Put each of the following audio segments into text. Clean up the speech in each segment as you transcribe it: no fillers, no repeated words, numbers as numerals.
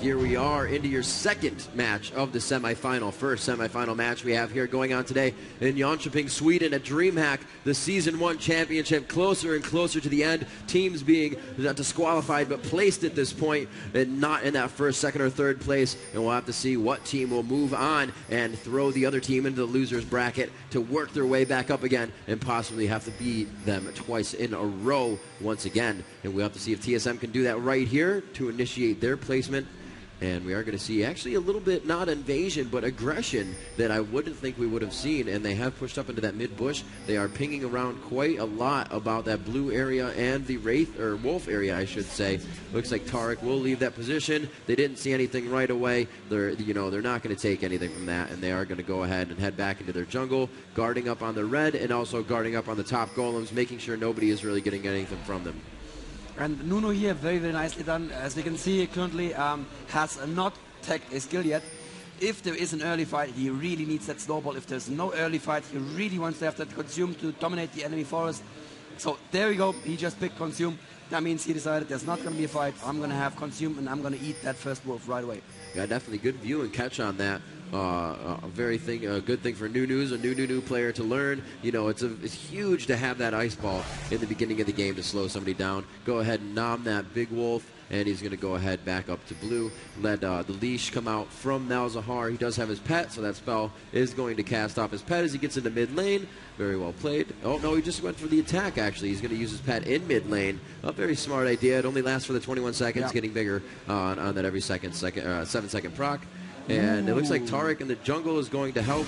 here we are into your second match of the semifinal. First semifinal match we have here going on today in Jönköping, Sweden at Dreamhack, the Season 1 championship, closer and closer to the end. Teams being not disqualified but placed at this point and not in that first, second, or third place. And we'll have to see what team will move on and throw the other team into the loser's bracket to work their way back up again and possibly have to beat them twice in a row once again. And we'll have to see if TSM can do that right here to initiate their placement. And we are going to see actually a little bit, not invasion, but aggression that I wouldn't think we would have seen. And they have pushed up into that mid-bush. They are pinging around quite a lot about that blue area and the Wraith, or Wolf area, I should say. Looks like Tarek will leave that position. They didn't see anything right away. They're not going to take anything from that. And they are going to go ahead and head back into their jungle, guarding up on the red and also guarding up on the top golems, making sure nobody is really getting anything from them. And Nuno here, very, very nicely done. As we can see, currently has not tagged a skill yet. If there is an early fight, he really needs that snowball. If there's no early fight, he really wants to have that consume to dominate the enemy forest. So there we go. He just picked consume. That means he decided there's not going to be a fight. I'm going to have consume, and I'm going to eat that first wolf right away. Yeah, definitely good view and catch on that. A good thing for Nunu's, a new player to learn. You know, it's huge to have that ice ball in the beginning of the game to slow somebody down. Go ahead and nom that big wolf, and he's going to go ahead back up to blue. Let the leash come out from Malzahar. He does have his pet, so that spell is going to cast off his pet as he gets into mid lane. Very well played. Oh, no, he just went for the attack, actually. He's going to use his pet in mid lane. A very smart idea. It only lasts for the 21 seconds, getting bigger on that every 7-second proc. And it looks like Tarek in the jungle is going to help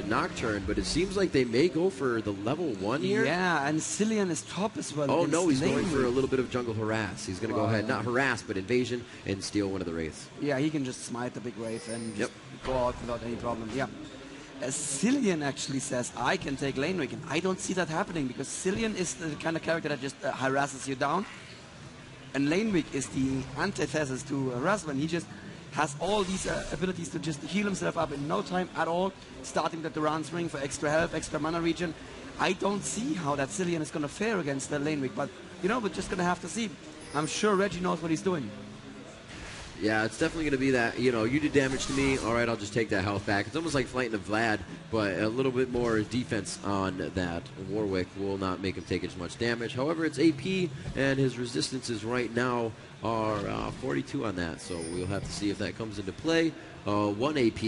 Nocturne, but it seems like they may go for the level 1 here. Yeah, and Cillian is top as well. Oh, no, he's going for a little bit of jungle harass. He's going to go ahead, not harass, but invasion, and steal one of the Wraiths. Yeah, he can just smite the big Wraith and just go out without any problem. Yeah. Cillian actually says, I can take lane Wick, and I don't see that happening because Cillian is the kind of character that just harasses you down. And lane Wick is the antithesis to harassment. He just has all these abilities to just heal himself up in no time at all, starting the Duran's Ring for extra health, extra mana regen. I don't see how that Cillian is going to fare against the lane Wick, but, you know, we're just going to have to see. I'm sure Reggie knows what he's doing. Yeah, it's definitely going to be that, you know, you did damage to me, all right, I'll just take that health back. It's almost like fighting a Vlad, but a little bit more defense on that. Warwick will not make him take as much damage. However, it's AP, and his resistances right now are 42 on that, so we'll have to see if that comes into play. 1 AP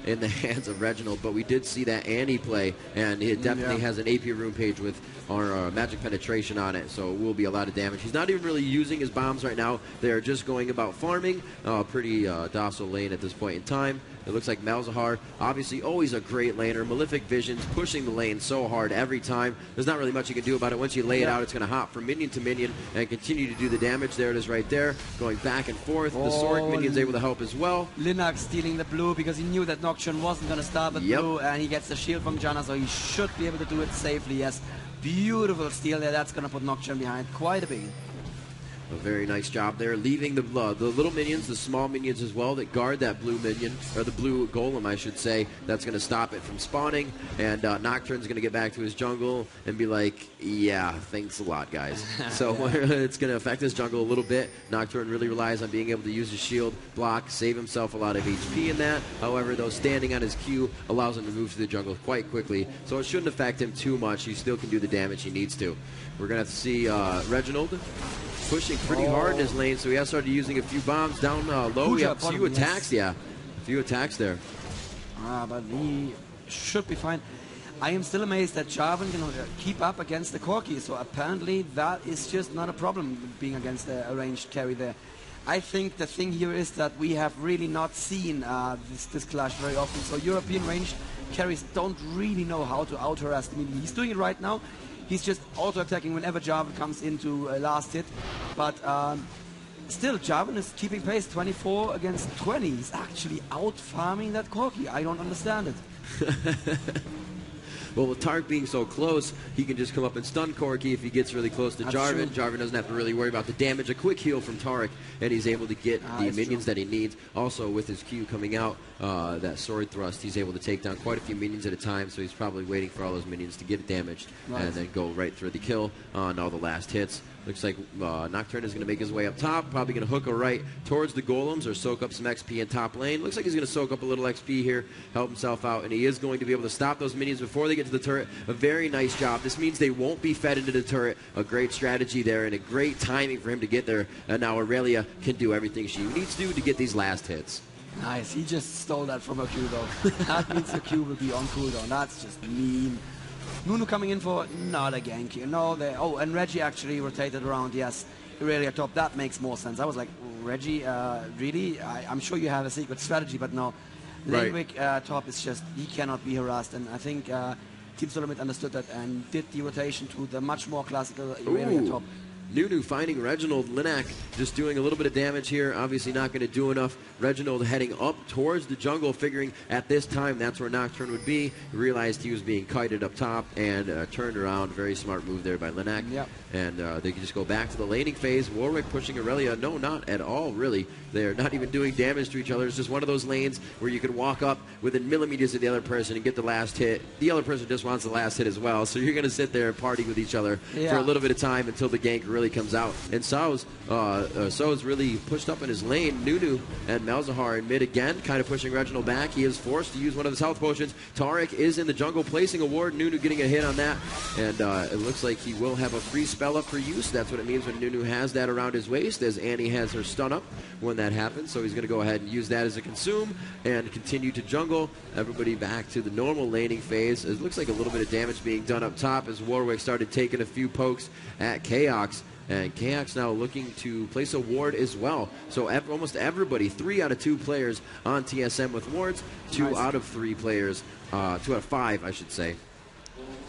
in the hands of Reginald, but we did see that Annie play, and it definitely has an AP rune page with our magic penetration on it, so it will be a lot of damage. He's not even really using his bombs right now. They are just going about farming. Pretty docile lane at this point in time. It looks like Malzahar, obviously always a great laner. Malefic Visions pushing the lane so hard every time. There's not really much you can do about it. Once you lay it out, it's going to hop from minion to minion and continue to do the damage. There it is right there, going back and forth. The Sork minion's able to help as well. Linux stealing the blue because he knew that Nocturne wasn't going to start with blue, and he gets the shield from Janna, so he should be able to do it safely. Yes, beautiful steal there. That's going to put Nocturne behind quite a bit. A very nice job there, leaving the little minions, the small minions as well, that guard that blue minion, or the blue golem, I should say. That's going to stop it from spawning, and Nocturne's going to get back to his jungle and be like, yeah, thanks a lot, guys. So it's going to affect his jungle a little bit. Nocturne really relies on being able to use his shield, block, save himself a lot of HP in that. However, though, standing on his Q allows him to move to the jungle quite quickly, so it shouldn't affect him too much. He still can do the damage he needs to. We're going to have to see Reginald pushing pretty hard in his lane, so he has started using a few bombs down low. We have a few attacks, a few attacks there. But he should be fine. I am still amazed that Jarvan can keep up against the Corki, so apparently that is just not a problem being against a ranged carry there. I think the thing here is that we have really not seen this clash very often, so European ranged carries don't really know how to out-harass. I mean, he's doing it right now. He's just auto-attacking whenever Jarvan comes into a last hit. But still, Jarvan is keeping pace, 24 against 20. He's actually out-farming that Corki. I don't understand it. Well, with Tark being so close, he can just come up and stun Corki if he gets really close to Jarvan. Jarvan doesn't have to really worry about the damage. A quick heal from Tarek, and he's able to get the minions that he needs. Also, with his Q coming out, that sword thrust, he's able to take down quite a few minions at a time, so he's probably waiting for all those minions to get damaged and then go right through the kill on all the last hits. Looks like Nocturne is going to make his way up top, probably going to hook a right towards the golems or soak up some XP in top lane. Looks like he's going to soak up a little XP here, help himself out, and he is going to be able to stop those minions before they get to the turret. A very nice job. This means they won't be fed into the turret. A great strategy there and a great timing for him to get there. And now Aurelia can do everything she needs to get these last hits. Nice. He just stole that from her Q, though. That means the Q will be on cooldown. That's just mean. Nunu coming in for not a gank here. No, oh, and Reggie actually rotated around. Yes, Aurelia top. That makes more sense. I was like, Reggie, really? I'm sure you have a secret strategy, but no. Lenwick top is just, he cannot be harassed. And I think Team Solomid understood that and did the rotation to the much more classical Aurelia top. Nunu finding Reginald. Linak just doing a little bit of damage here. Obviously not going to do enough. Reginald heading up towards the jungle, figuring at this time that's where Nocturne would be. Realized he was being kited up top and turned around. Very smart move there by Linak. Yep. And they can just go back to the laning phase. Warwick pushing Aurelia. No, not at all, really. They're not even doing damage to each other. It's just one of those lanes where you can walk up within millimeters of the other person and get the last hit. The other person just wants the last hit as well. So you're going to sit there and party with each other for a little bit of time until the gank really comes out. And So's really pushed up in his lane. Nunu and Malzahar in mid again, kind of pushing Reginald back. He is forced to use one of his health potions. Tariq is in the jungle placing a ward. Nunu getting a hit on that. And it looks like he will have a free spell up for use. That's what it means when Nunu has that around his waist, as Annie has her stun up when that happens. So he's going to go ahead and use that as a consume and continue to jungle. Everybody back to the normal laning phase. It looks like a little bit of damage being done up top as Warwick started taking a few pokes at Chaos. And Chaos now looking to place a ward as well. So almost everybody, 3 out of 2 players on TSM with wards, 2 out of 3 players, 2 out of 5, I should say.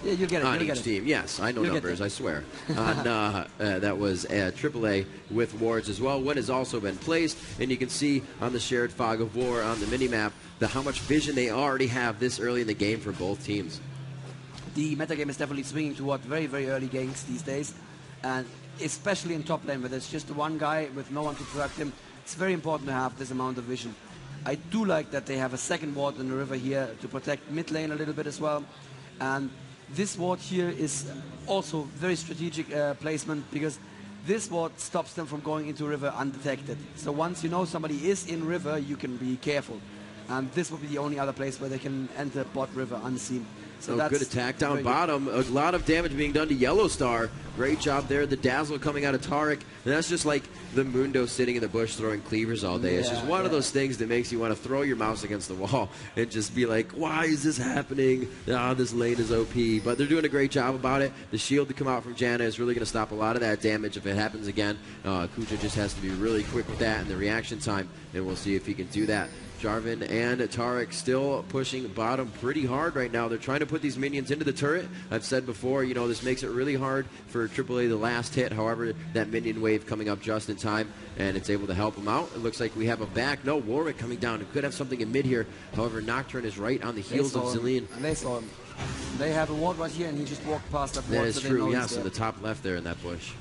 Yeah, you get it. On each team, yes, I know numbers, I swear. That was AAA with wards as well. One has also been placed, and you can see on the shared fog of war on the minimap how much vision they already have this early in the game for both teams. The metagame is definitely swinging toward very, very early games these days, and especially in top lane where there's just one guy with no one to protect him. It's very important to have this amount of vision. I do like that they have a second ward in the river here to protect mid lane a little bit as well. And this ward here is also very strategic placement, because this ward stops them from going into river undetected. So once you know somebody is in river, you can be careful. And this will be the only other place where they can enter bot river unseen. So good attack down bottom. A lot of damage being done to Yellow Star. Great job there. The dazzle coming out of Tariq. And that's just like the Mundo sitting in the bush throwing cleavers all day. It's just one of those things that makes you want to throw your mouse against the wall and just be like, why is this happening? This lane is OP. But they're doing a great job about it. The shield to come out from Janna is really going to stop a lot of that damage if it happens again. Kuja just has to be really quick with that and the reaction time, and we'll see if he can do that. Jarvan and Tariq still pushing bottom pretty hard right now. They're trying to put these minions into the turret. I've said before, this makes it really hard for AAA the last hit. However, that minion wave coming up just in time, and it's able to help them out. It looks like we have a back. No, Warwick coming down. It could have something in mid here. However, Nocturne is right on the heels of Zillion. And they saw him. They have a ward right here, and he just walked past that ward. That is true, yes, in the top left there in that bush.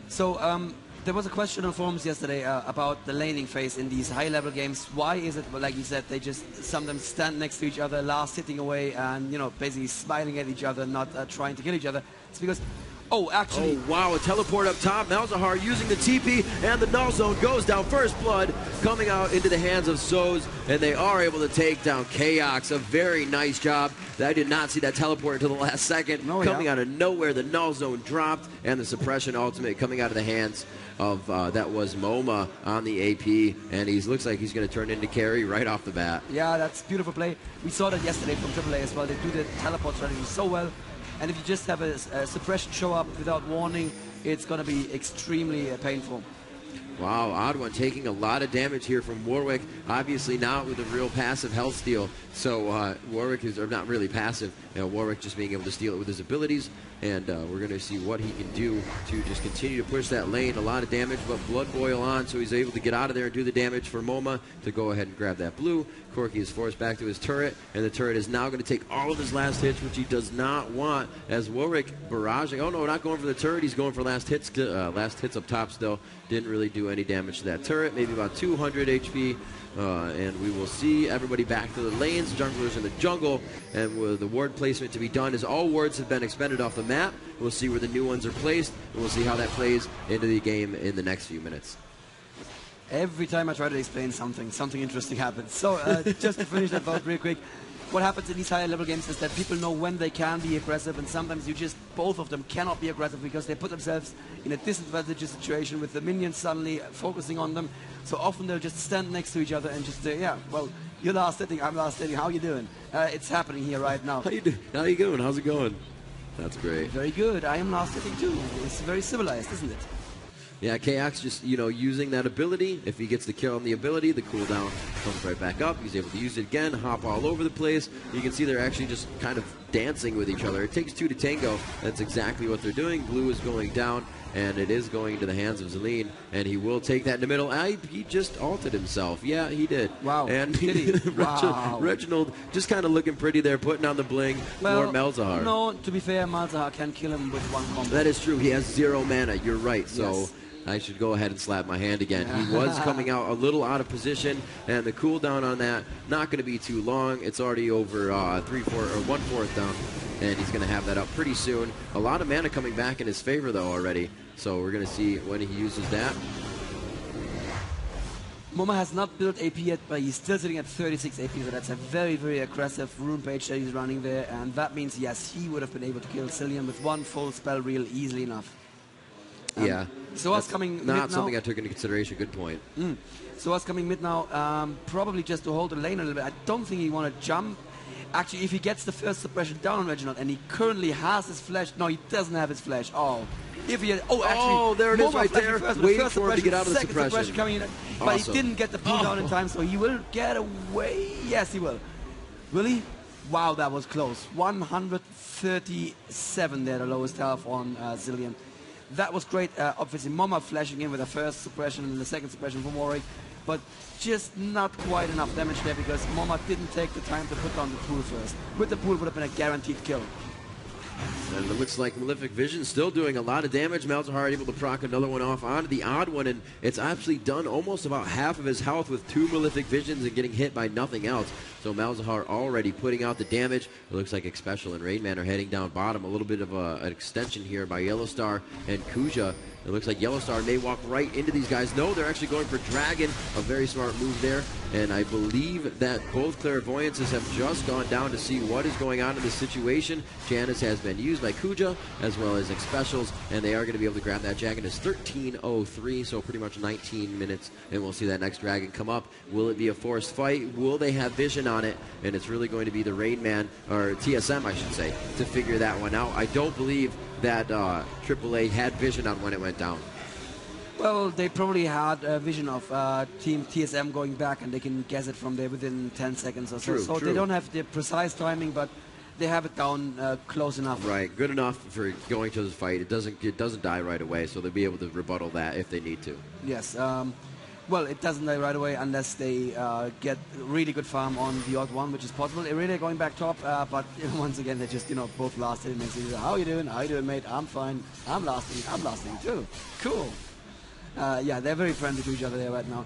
So, there was a question on forums yesterday about the laning phase in these high-level games. Why is it, like you said, they just sometimes stand next to each other, last hitting away, and basically smiling at each other, not trying to kill each other? It's because, actually, wow, a teleport up top. Malzahar using the TP, and the null zone goes down. First blood coming out into the hands of Zoz, and they are able to take down Chaos. A very nice job. I did not see that teleport until the last second. Coming out of nowhere, the null zone dropped, and the suppression ultimate coming out of the hands of that was MoMA on the AP, and he looks like he's going to turn into carry right off the bat. Yeah, that's beautiful play. We saw that yesterday from AAA as well. They do the teleport strategy so well, and if you just have a suppression show up without warning, it's going to be extremely painful. Wow, odd one taking a lot of damage here from Warwick. Obviously not with a real passive health steal. So Warwick is not really passive. Warwick just being able to steal it with his abilities. And we're going to see what he can do to just continue to push that lane. A lot of damage, but Blood Boil on, so he's able to get out of there and do the damage for MoMA to go ahead and grab that blue. Corky is forced back to his turret, and the turret is now going to take all of his last hits, which he does not want, as Warwick barraging. Oh no, not going for the turret. He's going for last hits up top still. Didn't really do do any damage to that turret, maybe about 200 HP. And we will see everybody back to the lanes, junglers in the jungle, and with the ward placement to be done as all wards have been expended off the map. We'll see where the new ones are placed, and we'll see how that plays into the game in the next few minutes. Every time I try to explain something interesting happens. So just to finish that thought real quick, what happens in these higher level games is that people know when they can be aggressive, and sometimes both of them cannot be aggressive because they put themselves in a disadvantageous situation with the minions suddenly focusing on them. So often they'll just stand next to each other and just say, yeah, well, you're last hitting, I'm last hitting, how you doing? It's happening here right now. How you doing? How's it going? That's great. Very good. I am last hitting too. It's very civilized, isn't it? Yeah, KX just, using that ability. If he gets the kill on the ability, the cooldown comes right back up. He's able to use it again, hop all over the place. You can see they're actually just kind of dancing with each other. It takes two to tango. That's exactly what they're doing. Blue is going down, and it is going into the hands of Zeline, and he will take that in the middle. He just ulted himself. Yeah, he did. Wow. And did he? Wow. Reginald just kind of looking pretty there, putting on the bling for Malzahar. No, to be fair, Malzahar can kill him with one combo. That is true. He has 0 mana. You're right. So. Yes. I should go ahead and slap my hand again. He was coming out a little out of position, and the cooldown on that, not going to be too long. It's already over 1/4 down, and he's going to have that up pretty soon. A lot of mana coming back in his favor, though, already. So we're going to see when he uses that. Moma has not built AP yet, but he's still sitting at 36 AP, so that's a very, very aggressive rune page that he's running there, and that means, yes, he would have been able to kill Cillian with one full spell reel easily enough. Yeah. So what's coming mid now? Not something I took into consideration. Good point. So what's coming mid now? Probably just to hold the lane a little bit. I don't think he want to jump. Actually, if he gets the first suppression down on Reginald, and he currently has his flash. No, he doesn't have his flash. Oh. If he had, actually, there it is right there. Waiting for him to get out of the suppression. Coming in, but he didn't get the pull down in time, so he will get away. Yes, he will. Will he? Wow, that was close. 137 there, the lowest health on Zillion. That was great. Obviously, Moma flashing in with the first suppression and the second suppression from Warwick, but just not quite enough damage there because Moma didn't take the time to put down the pool first. With the pool, would have been a guaranteed kill. And it looks like Malefic Vision still doing a lot of damage. Malzahar able to proc another one off onto the odd one, and it's actually done almost about half of his health with 2 Malefic Visions and getting hit by nothing else. So Malzahar already putting out the damage. It looks like Xpecial and Rainman are heading down bottom. A little bit of an extension here by Yellowstar and Kuja. It looks like Yellowstar may walk right into these guys. No, they're actually going for Dragon. A very smart move there. And I believe that both Clairvoyances have just gone down to see what is going on in this situation. Janice has been used by Kuja as well as Xpecials, and they are going to be able to grab that dragon. It's 13:03, so pretty much 19 minutes, and we'll see that next dragon come up. Will it be a forced fight? Will they have vision on it? And it's really going to be the Rainman, or TSM I should say, to figure that one out. I don't believe that aAA had vision on when it went down. Well, they probably had a vision of Team TSM going back, and they can guess it from there within 10 seconds or so. True, so true. They don't have the precise timing, but they have it down close enough. Right, good enough for going to the fight. It doesn't die right away, so they'll be able to rebuttal that if they need to. Yes. Well, it doesn't die right away unless they get really good farm on the odd one, which is possible. Irelia going back top, but once again, they just, both lasted. And they say, how you doing? How you doing, mate? I'm fine. I'm lasting too. Cool. Yeah, they're very friendly to each other there right now.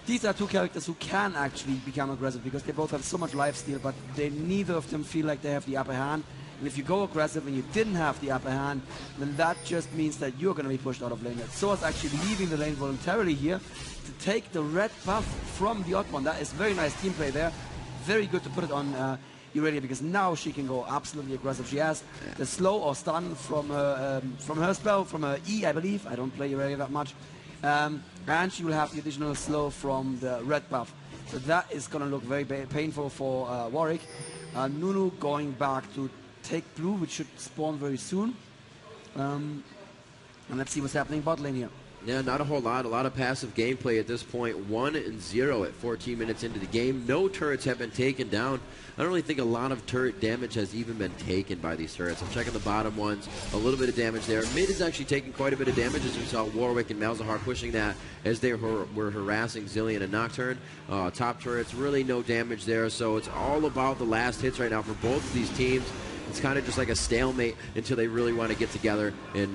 These are two characters who can actually become aggressive because they both have so much lifesteal, but neither of them feel like they have the upper hand. And if you go aggressive and you didn't have the upper hand, then that just means that you're going to be pushed out of lane. Soa's actually leaving the lane voluntarily here to take the red buff from the odd one. That is very nice team play there. Very good to put it on Irelia because now she can go absolutely aggressive. She has the slow or stun from her spell, from her E, I believe. I don't play Irelia that much. And she will have the additional slow from the red buff. So that is going to look very painful for Warwick. Nunu going back to take blue, which should spawn very soon. And let's see what's happening bot lane here. Yeah, not a whole lot. A lot of passive gameplay at this point. 1-0 at 14 minutes into the game. No turrets have been taken down. I don't really think a lot of turret damage has even been taken by these turrets. I'm checking the bottom ones. A little bit of damage there. Mid is actually taking quite a bit of damage, as we saw Warwick and Malzahar pushing that as they were harassing Zillion and Nocturne. Top turrets, really no damage there. So it's all about the last hits right now for both of these teams. it's kind of just like a stalemate until they really want to get together and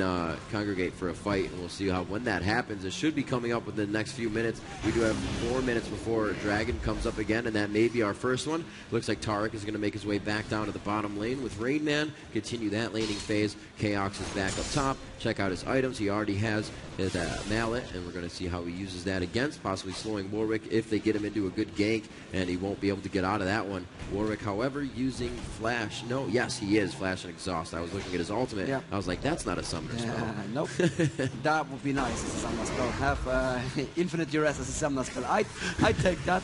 congregate for a fight. And we'll see when that happens. It should be coming up within the next few minutes. We do have 4 minutes before Dragon comes up again, and that may be our first one. Looks like Tarek is going to make his way back down to the bottom lane with Rain Man. Continue that laning phase. Chaos is back up top. Check out his items. He already has his mallet, and we're going to see how he uses that against, possibly slowing Warwick if they get him into a good gank, and he won't be able to get out of that one. Warwick, however, using Flash. No, yes, he is Flash and Exhaust. I was looking at his ultimate. Yeah. I was like, that's not a summoner spell. Nope. That would be nice as a summoner spell. Have infinite duress as a summoner spell. I'd take that.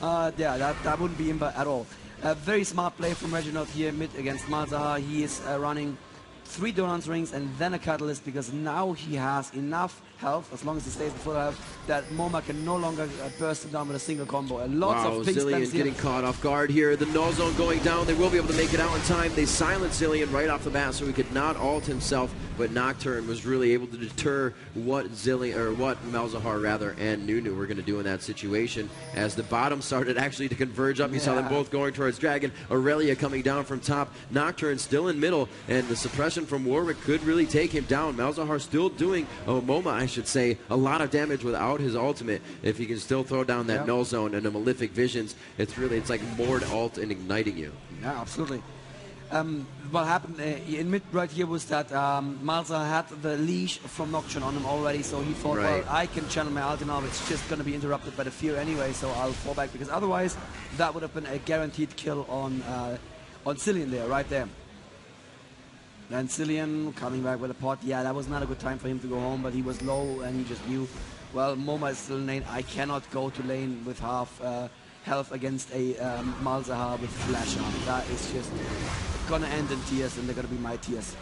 Yeah, that wouldn't be imba at all. A very smart play from Reginald here mid against Malzahar. He is running 3 Donut's rings and then a Catalyst, because now he has enough health, as long as he stays with full health, that MoMA can no longer burst him down with a single combo. Lots of pink Zilean getting caught off guard here. The null zone going down. They will be able to make it out in time. They silence Zilean right off the bat, so he could not ult himself, but Nocturne was really able to deter what Malzahar rather and Nunu were going to do in that situation. As the bottom started actually to converge up, you saw them both going towards Dragon. Aurelia coming down from top. Nocturne still in middle, and the suppression from Warwick could really take him down. Malzahar still doing, MoMA, I should say, a lot of damage without his ultimate. If he can still throw down that null zone and the Malefic Visions, it's like Mord ult and igniting you. Yeah, absolutely. What happened in mid right here was that Malzahar had the leash from Nocturne on him already, so he thought, well, I can channel my ulti now, it's just going to be interrupted by the fear anyway, so I'll fall back, because otherwise that would have been a guaranteed kill on Zilean there, right there. And Zilean coming back with a pot. Yeah, that was not a good time for him to go home, but he was low and he just knew, well, MoMA is still in lane. I cannot go to lane with half health against a Malzahar with Flash on. That is just gonna end in tears, and they're gonna be my tears.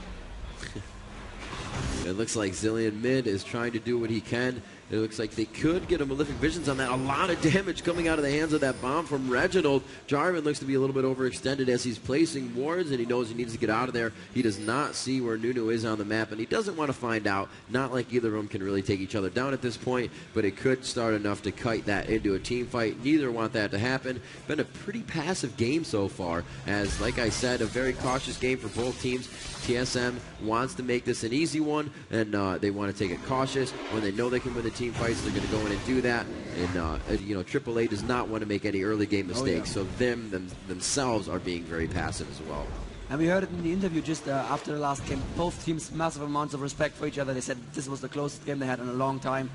It looks like Zilean mid is trying to do what he can. It looks like they could get a Malefic Visions on that. A lot of damage coming out of the hands of that bomb from Reginald. Jarvan looks to be a little bit overextended as he's placing wards, and he knows he needs to get out of there. He does not see where Nunu is on the map, and he doesn't want to find out. Not like either of them can really take each other down at this point, but it could start enough to kite that into a team fight. Neither want that to happen. Been a pretty passive game so far, as, like I said, a very cautious game for both teams. TSM wants to make this an easy one, and they want to take it cautious. When they know they can win the team fights, they're going to go in and do that. And aAA does not want to make any early game mistakes, so themselves are being very passive as well. And we heard it in the interview just after the last game. Both teams massive amounts of respect for each other. They said this was the closest game they had in a long time,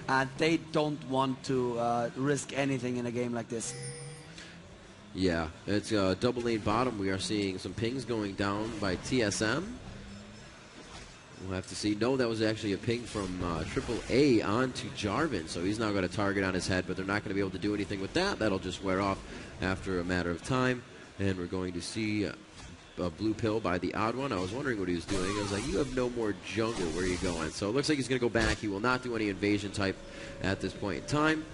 and they don't want to risk anything in a game like this. Yeah, it's double lane bottom. We are seeing some pings going down by TSM. We'll have to see. No, that was actually a ping from aAa onto Jarvan, so he's now got a target on his head, but they're not going to be able to do anything with that. That'll just wear off after a matter of time, and we're going to see a blue pill by the odd one. I was wondering what he was doing. I was like, you have no more jungle. Where are you going? So it looks like he's going to go back. He will not do any invasion type at this point in time.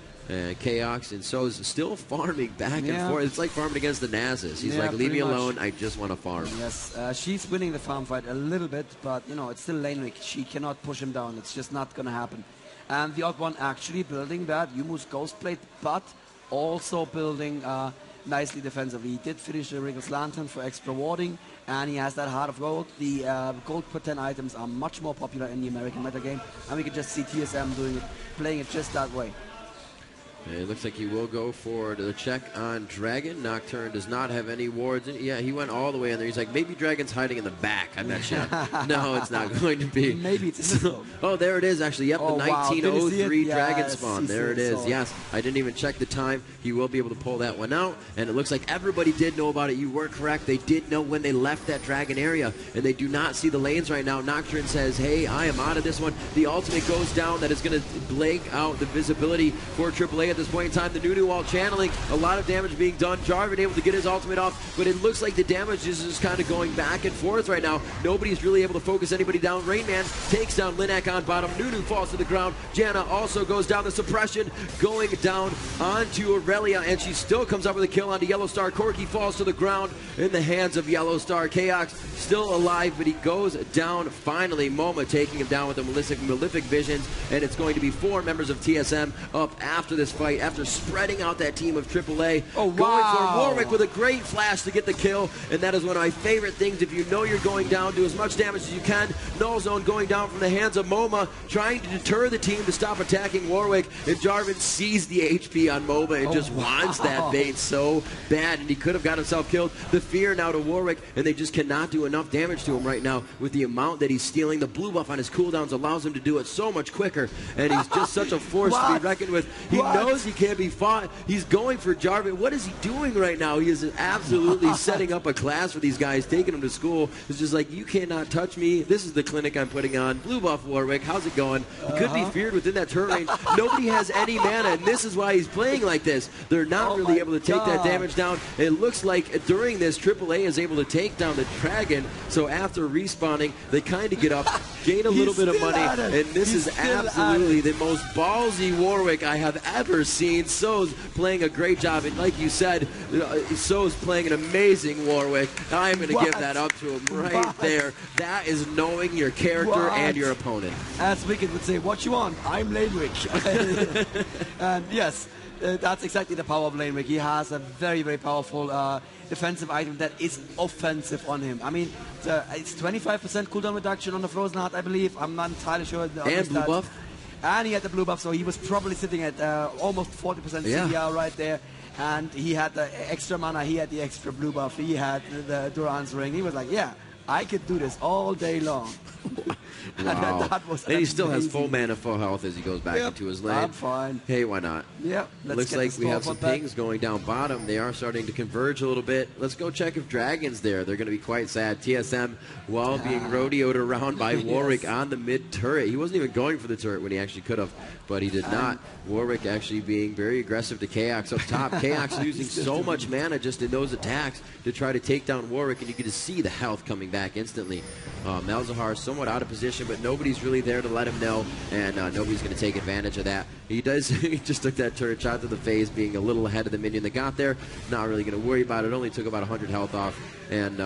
Chaos and so is still farming back and forth. It's like farming against the Nazis. He's like, leave me alone. I just want to farm. Yes, she's winning the farm fight a little bit, but it's still lane weak. She cannot push him down. It's just not going to happen. And the odd one actually building that Yumu's Ghostplate, but also building nicely defensively. He did finish the Wriggles Lantern for extra warding, and he has that Heart of Gold. The gold per 10 items are much more popular in the American meta game, and we can just see TSM doing it, playing it just that way. It looks like he will go for the check on Dragon. Nocturne does not have any wards. Yeah, he went all the way in there. He's like, maybe Dragon's hiding in the back, I bet you. No, it's not going to be. Maybe it's oh, there it is, actually. Yep, the 1903 Dragon spawn. There it is. Yes, I didn't even check the time. He will be able to pull that one out. And it looks like everybody did know about it. You were correct. They did know when they left that Dragon area. And they do not see the lanes right now. Nocturne says, hey, I am out of this one. The ultimate goes down. That is going to blank out the visibility for AAA at this point in time. The Nunu wall channeling, a lot of damage being done. Jarvan able to get his ultimate off, but it looks like the damage is just kind of going back and forth right now. Nobody's really able to focus anybody down. Rain Man takes down Linak on bottom. Nunu falls to the ground. Janna also goes down. The suppression going down onto Aurelia, and she still comes up with a kill onto Yellowstar. Corki falls to the ground in the hands of Yellowstar. Chaos still alive, but he goes down finally. MoMA taking him down with the Malefic Visions, and it's going to be 4 members of TSM up after this fight. fight after spreading out that team of AAA. Oh, Going wow. for Warwick with a great flash to get the kill, and that is one of my favorite things. If you know you're going down, do as much damage as you can. Null Zone going down from the hands of MoMA, trying to deter the team to stop attacking Warwick, and Jarvan sees the HP on MoMA and just wants that bait so bad, and he could have got himself killed. The fear now to Warwick, and they just cannot do enough damage to him right now with the amount that he's stealing. The blue buff on his cooldowns allows him to do it so much quicker, and he's just such a force to be reckoned with. He knows he can't be fought. He's going for Jarvan. What is he doing right now? He is absolutely setting up a class for these guys, taking them to school. It's just like, you cannot touch me. This is the clinic I'm putting on. Blue buff Warwick, how's it going? He could be feared within that turret range. Nobody has any mana, and this is why he's playing like this. They're not really able to take that damage down. It looks like during this, AAA is able to take down the dragon, so after respawning, they kind of get up, gain a little bit of money, and this is absolutely the most ballsy Warwick I have ever seen. So's playing a great job, and like you said, So's playing an amazing Warwick. I'm going to give that up to him right there. That is knowing your character and your opponent. As Wicked would say, what you want? I'm Lanewick. And yes, that's exactly the power of Lanewick. He has a very, very powerful defensive item that is offensive on him. I mean, it's 25% cooldown reduction on the Frozen Heart, I believe. I'm not entirely sure. And blue buff. And he had the blue buff, so he was probably sitting at almost 40% CDR right there. And he had the extra mana, he had the extra blue buff, he had the Duran's ring. He was like, yeah, I could do this all day long. Wow. That was and he still has full mana, full health as he goes back into his lane. I'm fine. Hey, why not? Yep. Looks like we have some pings going down bottom. They are starting to converge a little bit. Let's go check if Dragon's there. They're going to be quite sad. TSM, while being rodeoed around by Warwick on the mid turret. He wasn't even going for the turret when he actually could have, but he did not. Warwick actually being very aggressive to Chaos up top. Chaos losing so much mana just in those attacks to try to take down Warwick, and you can just see the health coming back instantly. Malzahar somewhat out of position, but nobody's really there to let him know, and nobody's going to take advantage of that. He does. He just took that turret shot to the face, being a little ahead of the minion that got there. Not really going to worry about it. Only took about 100 health off, and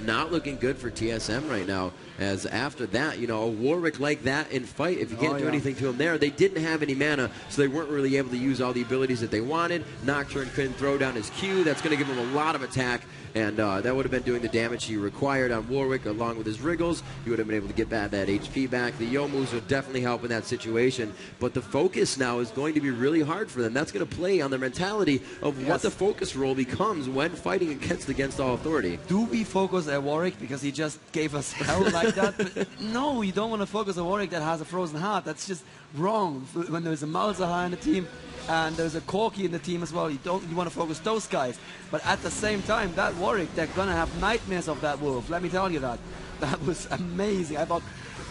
not looking good for TSM right now. As after that, you know, a Warwick like that in fight, if you can't do anything to him there, they didn't have any mana, so they weren't really able to use all the abilities that they wanted. Nocturne couldn't throw down his Q. That's going to give him a lot of attack, and that would have been doing the damage he required on Warwick, along with his Wriggles. He would have been able to get that HP back. The Yomus would definitely help in that situation, but the focus now is going to be really hard for them. That's going to play on their mentality of what the focus role becomes when fighting against all authority. Do we focus at Warwick because he just gave us hell like that? But no, you don't want to focus on Warwick that has a Frozen Heart. That's just wrong. When there's a Malzahar in the team and there's a Corki in the team as well, you want to focus those guys. But at the same time, that Warwick, they're gonna have nightmares of that wolf. Let me tell you that. That was amazing. I thought,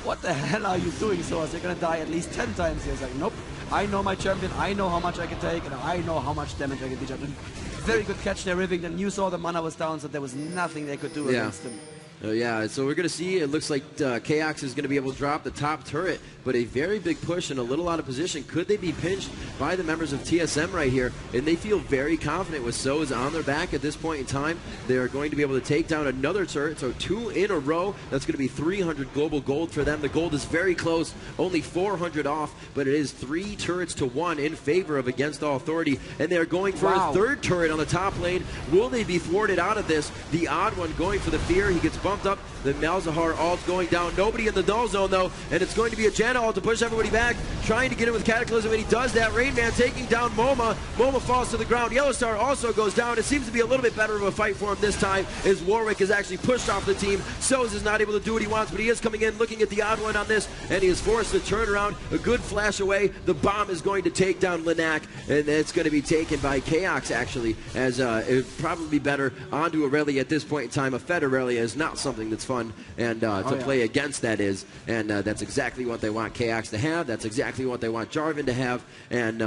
what the hell are you doing, Soaz? You're gonna die at least 10 times here. It's like, nope. I know my champion. I know how much I can take, and I know how much damage I can dish out. Very good catch there, Riving. Then you saw the mana was down, so there was nothing they could do against him. Yeah, so we're going to see, it looks like Chaos is going to be able to drop the top turret, but a very big push and a little out of position. Could they be pinched by the members of TSM right here? And they feel very confident with Soaz on their back at this point in time. They are going to be able to take down another turret, so 2 in a row. That's going to be 300 global gold for them. The gold is very close, only 400 off, but it is 3 turrets to 1 in favor of Against All Authority, and they're going for a third turret on the top lane. Will they be thwarted out of this? The odd one going for the fear. He gets bumped up. The Malzahar ult going down. Nobody in the null zone, though, and it's going to be a Janna ult to push everybody back, trying to get in with Cataclysm, and he does that. Rain Man taking down MoMA. MoMA falls to the ground. Yellowstar also goes down. It seems to be a little bit better of a fight for him this time, as Warwick is actually pushed off the team. Soaz is not able to do what he wants, but he is coming in, looking at the odd one on this, and he is forced to turn around. A good flash away. The bomb is going to take down Linac, and it's going to be taken by Chaos, actually, as it would probably be better onto Aurelia at this point in time. A Fed Aurelia is not something that's fun and to play against, that is, and that's exactly what they want Chaos to have. That's exactly what they want Jarvan to have, and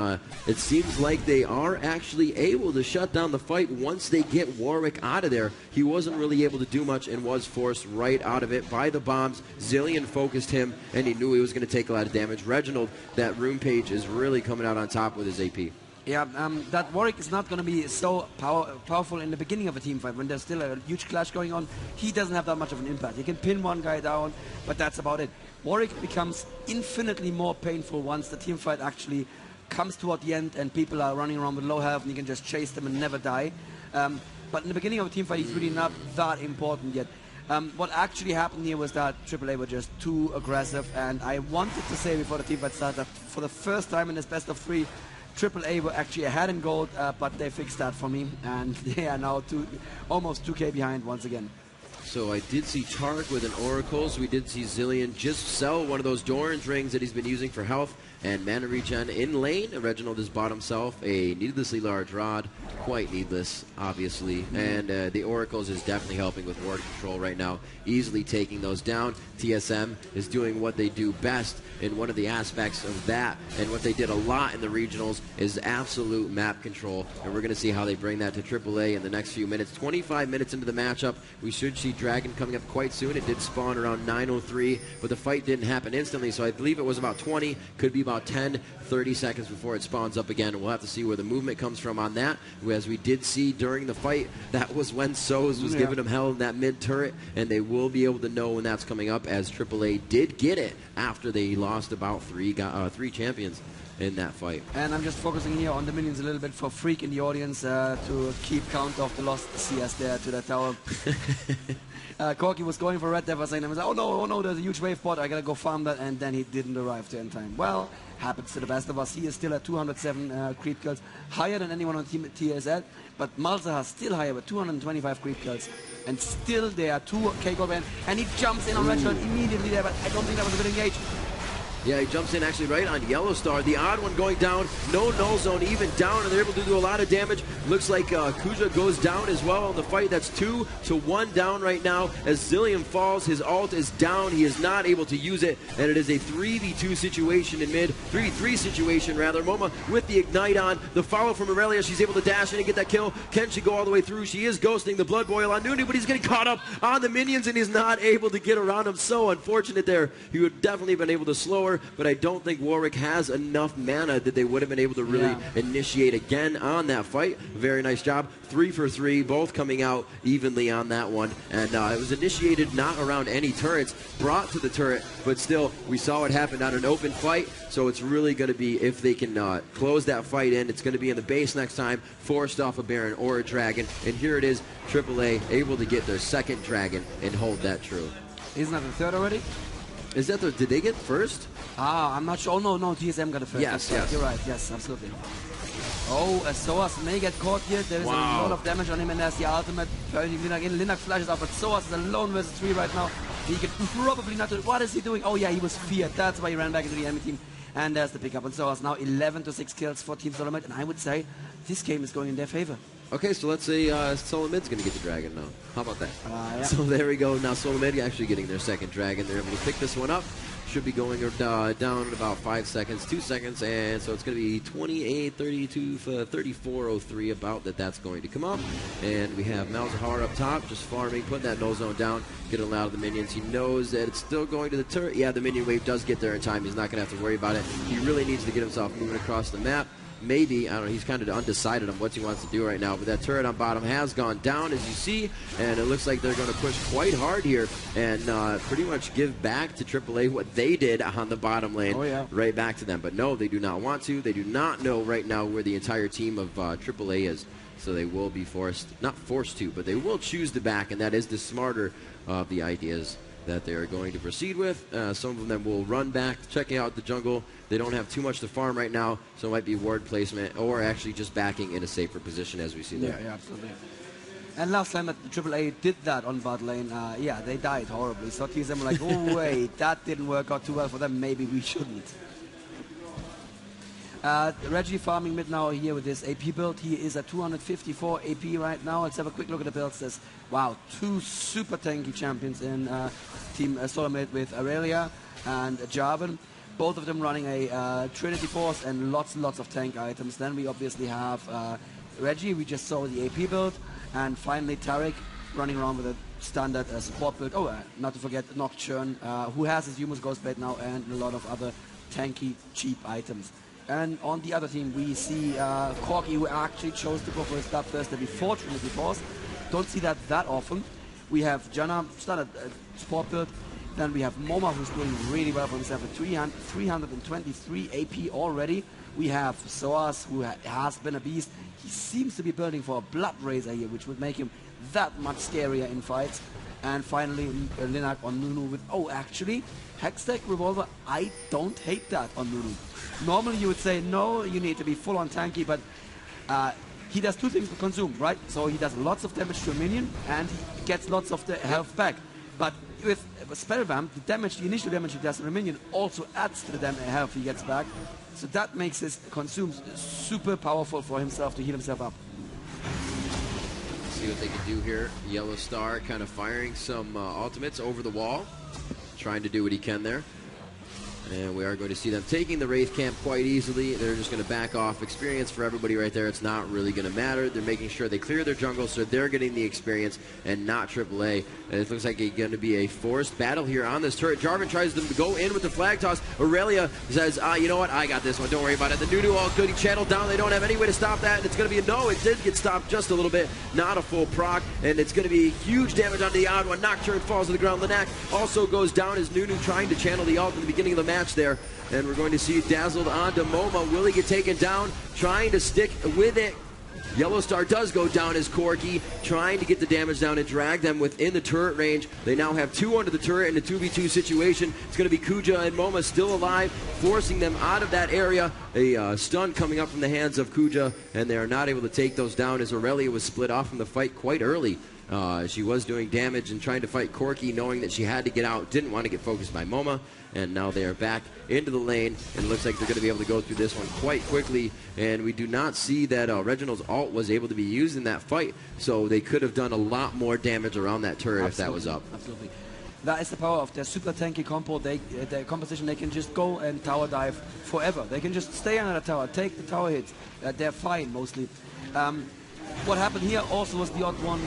it seems like they are actually able to shut down the fight once they get Warwick out of there. He wasn't really able to do much and was forced right out of it by the bombs. Zillion focused him, and he knew he was going to take a lot of damage. Reginald, that rune page, is really coming out on top with his AP. Yeah, that Warwick is not going to be so powerful in the beginning of a team fight when there's still a huge clash going on. He doesn't have that much of an impact. He can pin one guy down, but that's about it. Warwick becomes infinitely more painful once the team fight actually comes toward the end and people are running around with low health and you can just chase them and never die. But in the beginning of a team fight, he's really not that important yet. What actually happened here was that aAa were just too aggressive, and I wanted to say before the team fight started that for the first time in this best of 3, aAa were actually ahead in gold, but they fixed that for me, and they are now almost 2K behind once again. So I did see Tark with an Oracles. We did see Zillion just sell one of those Doran's rings that he's been using for health and mana regen in lane. Reginald has bought himself a needlessly large rod. Quite needless, obviously. And the Oracles is definitely helping with ward control right now, easily taking those down. TSM is doing what they do best, and one of the aspects of that and what they did a lot in the regionals is absolute map control. And we're going to see how they bring that to AAA in the next few minutes. 25 minutes into the matchup, we should see Dragon coming up quite soon. It did spawn around 9:03, but the fight didn't happen instantly, so I believe it was about 20, could be about 10, 30 seconds before it spawns up again. We'll have to see where the movement comes from on that. As we did see during the fight, that was when Soz was giving him hell in that mid turret, and they will be able to know when that's coming up, as AAA did get it after they lost about three champions in that fight. And I'm just focusing here on the minions a little bit for Freak in the audience to keep count of the lost CS there to that tower. Corky was going for Red Death, saying, oh no, there's a huge wave bot, I gotta go farm that, and then he didn't arrive there in time. Well, happens to the best of us. He is still at 207 creep kills, higher than anyone on Team TSL, but Malzahar is still higher with 225 creep kills, and still there are 2K gold band, and he jumps in on Reginald immediately there, but I don't think that was a good engage. Yeah, he jumps in actually right on Yellow Star. The odd one going down. No null zone even down, and they're able to do a lot of damage. Looks like Kuja goes down as well in the fight. That's 2-1 down right now. As Zillion falls, his ult is down. He is not able to use it, and it is a 3v2 situation in mid. 3v3 situation, rather. Moma with the Ignite on. The follow from Aurelia. She's able to dash in and get that kill. Can she go all the way through? She is ghosting the Blood Boil on Nunu, but he's getting caught up on the minions, and he's not able to get around him. So unfortunate there. He would definitely have been able to slow her, but I don't think Warwick has enough mana that they would have been able to really initiate again on that fight. Very nice job. 3 for 3, both coming out evenly on that one. And it was initiated not around any turrets, brought to the turret, but still, we saw it happen on an open fight. So it's really going to be, if they can close that fight in, it's going to be in the base next time, forced off a Baron or a Dragon. And here it is, AAA able to get their second Dragon and hold that true. Isn't that the third already? Is that did they get first? I'm not sure. Oh, no, TSM got the first. Yes. You're right. Yes, absolutely. Oh, Soas may get caught here. There is a lot of damage on him, and there's the ultimate. Linak flashes out, but Soas is alone versus 3 right now. He can probably not do it. What is he doing? Oh, yeah, he was feared. That's why he ran back into the enemy team. And there's the pickup on Soas. Now 11 to 6 kills for Team Solomid, and I would say this game is going in their favor. Okay, so let's say Solomid's going to get the Dragon now. How about that? Yeah. So there we go. Now Solomid actually getting their second Dragon. They're able to pick this one up. Should be going down in about 5 seconds, 2 seconds, and so it's going to be 28, 32, 34.03 about that's going to come up. And we have Malzahar up top, just farming, putting that no zone down, getting out of the minions. He knows that it's still going to the turret. Yeah, the minion wave does get there in time. He's not going to have to worry about it. He really needs to get himself moving across the map. Maybe, I don't know, he's kind of undecided on what he wants to do right now, but that turret on bottom has gone down, as you see, and it looks like they're going to push quite hard here and pretty much give back to AAA what they did on the bottom lane, right back to them. But no, they do not want to. They do not know right now where the entire team of AAA is, so they will be not forced to, but they will choose to back, and that is the smarter of the ideas that they are going to proceed with. Some of them will run back, checking out the jungle. They don't have too much to farm right now, so it might be ward placement or actually just backing in a safer position, as we see there. Yeah, absolutely. And last time that AAA did that on bot lane, they died horribly. So TSM were like, oh wait, that didn't work out too well for them. Maybe we shouldn't. Reggie farming mid now here with this AP build. He is at 254 AP right now. Let's have a quick look at the builds. There's, wow, 2 super tanky champions in Team Solomid with Aurelia and Jarvan. Both of them running a Trinity Force and lots and lots of tank items. Then we obviously have Reggie, we just saw the AP build. And finally Tarek running around with a standard support build. Oh, not to forget Nocturne, who has his Humus Ghostblade now and a lot of other tanky, cheap items. And on the other team, we see Corky, who actually chose to go for his start first before Trinity Force. Don't see that often. We have Janna, standard support build. Then we have MoMA, who's doing really well for himself at 323 AP already. We have Soas, who has been a beast. He seems to be building for a Blood Razor here, which would make him that much scarier in fights. And finally, Linak on Nunu with, oh, actually, Hextech Revolver, I don't hate that on Nunu. Normally you would say, no, you need to be full on tanky, but he does two things to consume, right? So he does lots of damage to a minion, and he gets lots of the health back. But with Spellvamp, the damage, the initial damage he does to a minion also adds to the health he gets back. So that makes his consumes super powerful for himself to heal himself up. See what they can do here. Yellow Star kind of firing some ultimates over the wall, trying to do what he can there. And we are going to see them taking the Wraith camp quite easily. They're just going to back off. Experience for everybody right there. It's not really going to matter. They're making sure they clear their jungle so they're getting the experience and not AAA. And it looks like it's going to be a forced battle here on this turret. Jarvan tries to go in with the flag toss. Aurelia says, you know what? I got this one. Don't worry about it. The Nunu all good. He channeled down. They don't have any way to stop that. And it's going to be a no. It did get stopped just a little bit. Not a full proc. And it's going to be huge damage onto the odd one. Nocturne falls to the ground. Linak also goes down as Nunu trying to channel the ult in the beginning of the match there. And we're going to see dazzled onto MoMA. Will he get taken down? Trying to stick with it. Yellow Star does go down as Corki, trying to get the damage down and drag them within the turret range. They now have two under the turret in a 2v2 situation. It's going to be Kuja and MoMA still alive, forcing them out of that area. A stun coming up from the hands of Kuja, and they are not able to take those down as Aurelia was split off from the fight quite early. She was doing damage and trying to fight Corki, knowing that she had to get out, didn't want to get focused by MoMA. And now they are back into the lane, and it looks like they're going to be able to go through this one quite quickly. And we do not see that Reginald's ult was able to be used in that fight, so they could have done a lot more damage around that turret if that was up. Absolutely. That is the power of their super tanky compo. Their composition, they can just go and tower dive forever. They can just stay under the tower, take the tower hits. They're fine, mostly. What happened here also was the odd one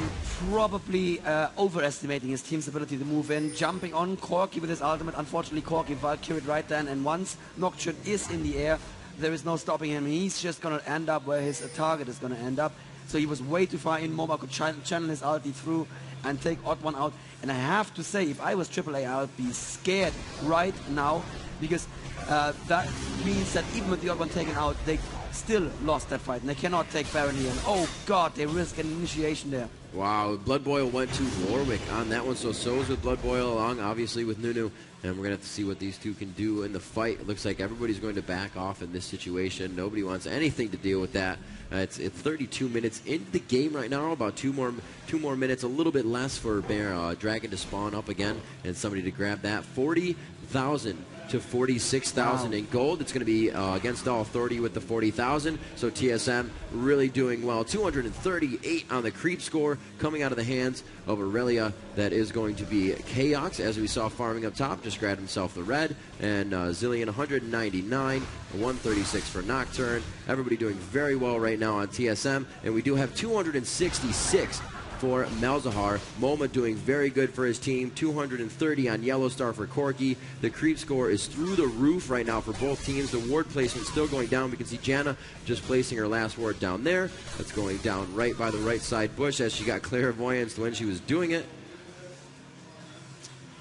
probably overestimating his team's ability to move in, jumping on Corki with his ultimate. Unfortunately, Corki Valkyried right then, and once Nocturne is in the air, there is no stopping him. He's just going to end up where his target is going to end up. So he was way too far in. MoMA could channel his ulti through and take odd one out. And I have to say, if I was AAA, I would be scared right now, because that means that even with the odd one taken out, they still lost that fight, and they cannot take Baron here. And oh god, they risk an initiation there. Wow, Blood Boil went to Warwick on that one, so is with Blood Boil along, obviously with Nunu, and we're going to have to see what these two can do in the fight. It looks like everybody's going to back off in this situation. Nobody wants anything to deal with that. It's 32 minutes into the game right now, about two more minutes, a little bit less for Dragon to spawn up again, and somebody to grab that. 40,000 to 46,000 in gold. It's going to be against all authority with the 40,000. So TSM really doing well. 238 on the creep score coming out of the hands of Aurelia. That is going to be Chaos, as we saw farming up top. Just grabbed himself the red. And Zillion 199, 136 for Nocturne. Everybody doing very well right now on TSM. And we do have 266 for Malzahar. MoMA doing very good for his team. 230 on Yellow Star for Corki. The creep score is through the roof right now for both teams. The ward placement still going down. We can see Janna just placing her last ward down there. That's going down right by the right side bush as she got clairvoyance when she was doing it.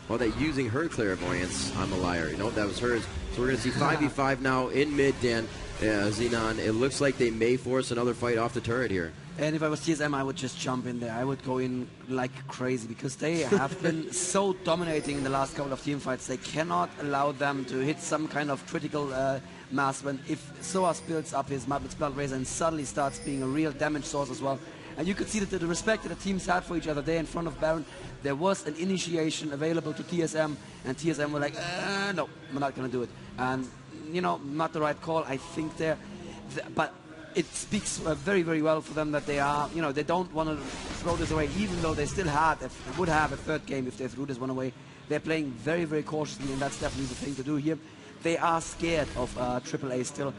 Well, they're using her clairvoyance. I'm a liar. You know, that was hers. So we're going to see 5v5 now in mid, Dan. Xenon, it looks like they may force another fight off the turret here. And if I was TSM, I would just jump in there. I would go in like crazy, because they have been so dominating in the last couple of team fights. They cannot allow them to hit some kind of critical mass when if Soas builds up his Madness Blood Razor and suddenly starts being a real damage source as well. And you could see that the respect that the teams had for each other there in front of Baron. There was an initiation available to TSM, and TSM were like, no, we're not going to do it. And, you know, not the right call, I think there. But it speaks very, very well for them that they are, you know, they don't want to throw this away, even though they still would have a third game if they threw this one away. They're playing very, very cautiously, and that's definitely the thing to do here. They are scared of AAA still.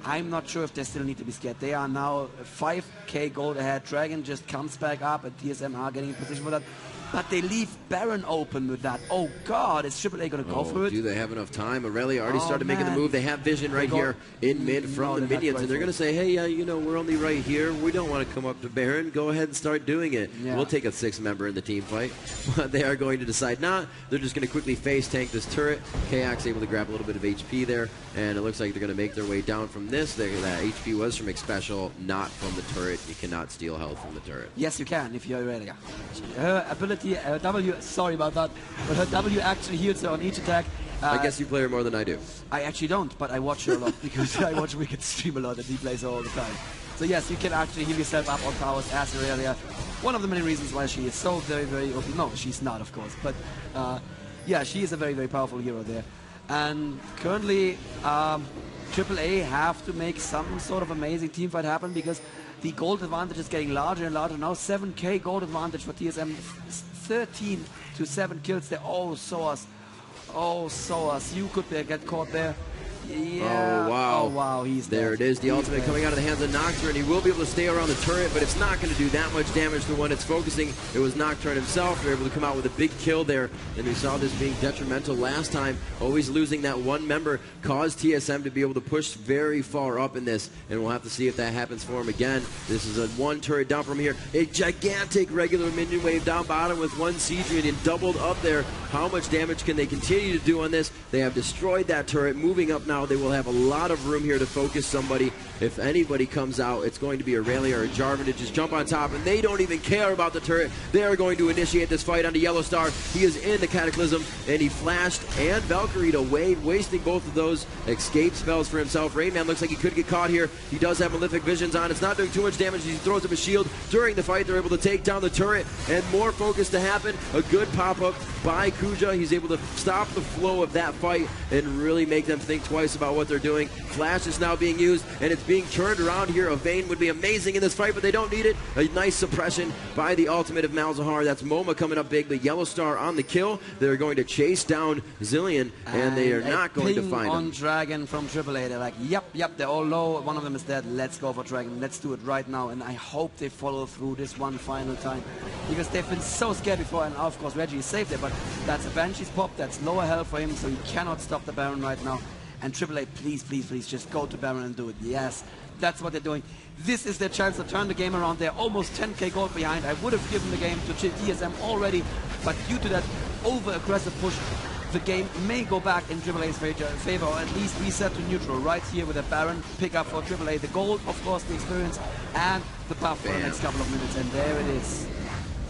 I'm not sure if they still need to be scared. They are now 5k gold ahead. Dragon just comes back up, and TSM are getting in position for that. but they leave Baron open with that. Oh God, is aAA going to go for it? Do they have enough time? Aurelia already started making the man. move. They have vision right here in mid from the minions, and they're going to say, hey, you know, we're only right here. We don't want to come up to Baron. Go ahead and start doing it. Yeah. We'll take a 6-member in the team fight. But they are going to decide not. They're just going to quickly face tank this turret. kAA's able to grab a little bit of HP there, and it looks like they're going to make their way down from this. That HP was from X-Special, not from the turret. You cannot steal health from the turret. Yes, you can if you're Aurelia. Her ability, W, sorry about that, but her W actually heals her on each attack. I guess you play her more than I do. I actually don't, but I watch her a lot because I watch Wicked stream a lot and he plays her all the time. So yes, you can actually heal yourself up on powers as Aurelia. One of the many reasons why she is so very, very OP. No, she's not, of course, but yeah, she is a very, very powerful hero there. And currently, aAA have to make some sort of amazing team fight happen because the gold advantage is getting larger and larger. Now 7k gold advantage for TSM, 13 to 7 kills there. Oh, Soas. Oh, Soas. You could get caught there. Yeah. Oh, wow. Oh, wow. He's there. Dead. It is. The ultimate coming out of the hands of Nocturne. He will be able to stay around the turret, but it's not going to do that much damage to one it's focusing. It was Nocturne himself. They're able to come out with a big kill there, and we saw this being detrimental last time. Always losing that one member caused TSM to be able to push very far up in this, and we'll have to see if that happens for him again. This is a one turret down from here. A gigantic regular minion wave down bottom with one siege minion doubled up there. How much damage can they continue to do on this? They have destroyed that turret. Moving up now, they will have a lot of room here to focus somebody. If anybody comes out, it's going to be Aurelia or Jarvan to just jump on top, and they don't even care about the turret. They are going to initiate this fight onto Yellow Star. He is in the Cataclysm, and he flashed and Valkyrie'd away, wasting both of those escape spells for himself. Rainman looks like he could get caught here. He does have Malefic Visions on. It's not doing too much damage. He throws up a shield. During the fight, they're able to take down the turret, and more focus to happen. A good pop-up by Kuja. He's able to stop the flow of that fight and really make them think twice about what they're doing. Flash is now being used, and it's being turned around here. A Vayne would be amazing in this fight, but they don't need it. A nice suppression by the ultimate of Malzahar. That's MoMA coming up big, but Yellow Star on the kill. They're going to chase down Zilean, and they are not going to find on him. Dragon from aAA. They're like, yep, they're all low. One of them is dead. Let's go for Dragon. Let's do it right now. And I hope they follow through this one final time because they've been so scared before. And of course, Reggie is safe there, but that's a Banshee's pop. That's lower health for him, so he cannot stop the Baron right now. And aAA, please, please, please, just go to Baron and do it. Yes, that's what they're doing. This is their chance to turn the game around. They're almost 10k gold behind. I would have given the game to TSM already, but due to that over-aggressive push, the game may go back in aAA's favor, or at least reset to neutral right here with a Baron pickup for aAA. The gold, of course, the experience, and the buff for the next couple of minutes, and there it is.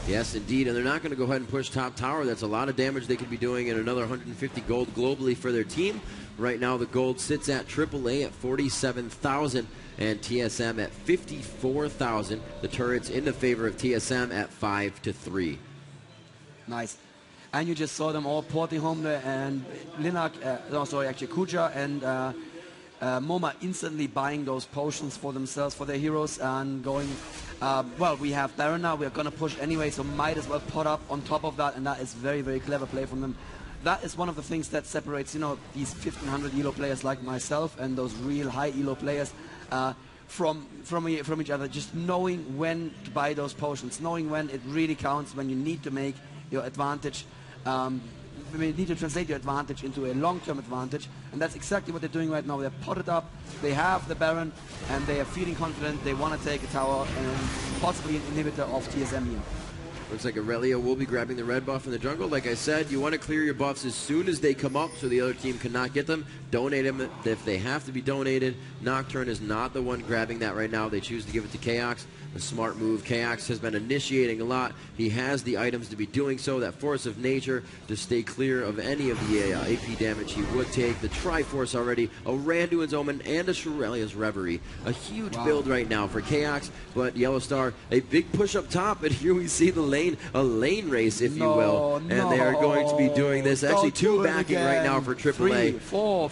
Yes, indeed, and they're not going to go ahead and push top tower. That's a lot of damage they could be doing, and another 150 gold globally for their team. Right now, the gold sits at AAA at 47,000 and TSM at 54,000. The turret's in the favor of TSM at 5-3. Nice. And you just saw them all porting home there, and Kuja and MoMA instantly buying those potions for themselves, for their heroes, and going, well, we have Baron now, we're going to push anyway, so might as well pot up on top of that, and that is very, very clever play from them. That is one of the things that separates, you know, these 1500 ELO players like myself and those real high ELO players from each other. Just knowing when to buy those potions, knowing when it really counts, when you need to make your advantage, you need to translate your advantage into a long-term advantage, and that's exactly what they're doing right now. They're potted up, they have the Baron, and they are feeling confident. They want to take a tower and possibly an inhibitor of TSM here. Looks like Aurelia will be grabbing the red buff in the jungle. Like I said, you want to clear your buffs as soon as they come up so the other team cannot get them. Donate them if they have to be donated. Nocturne is not the one grabbing that right now. They choose to give it to kAA's. A smart move. kAA's has been initiating a lot. He has the items to be doing so. That force of nature to stay clear of any of the AP damage he would take. The Triforce already. A Randuin's Omen and a Shurelia's Reverie. A huge build right now for kAA's, but Yellow Star, a big push up top, and here we see the lane, a lane race, if you will. And they are going to be doing this. Actually, two backing right now for AAA. 3, 4,